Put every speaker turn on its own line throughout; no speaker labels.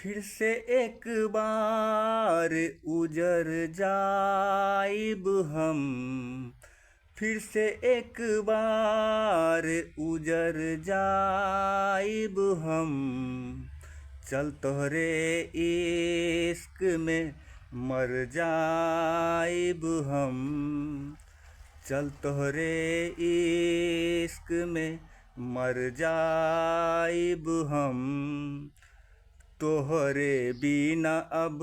फिर से एक बार उजर जाइब हम, फिर से एक बार उजर जाइब हम। चल तोहरे इश्क में मर जाइब हम, चल तोहरे इश्क में मर जाइब हम। तोहरे बिना अब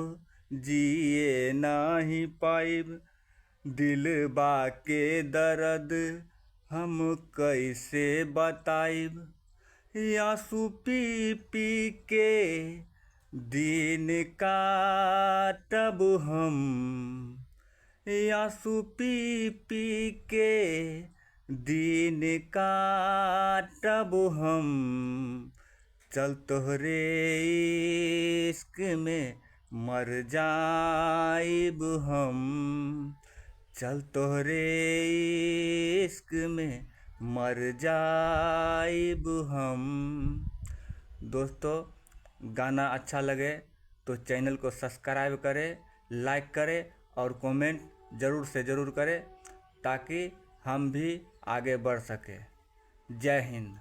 जिए नाही पाइब, दिलबा के दर्द हम कैसे बताइब। आंसू पी पी के दिन काटब हम, आंसू पी पी के दिन काटब हम। चल तोहरे इश्क में मर जाइब हम, चल तोहरे इश्क में मर जाइब हम। दोस्तों, गाना अच्छा लगे तो चैनल को सब्सक्राइब करें, लाइक करें और कमेंट ज़रूर से ज़रूर करें ताकि हम भी आगे बढ़ सकें। जय हिंद।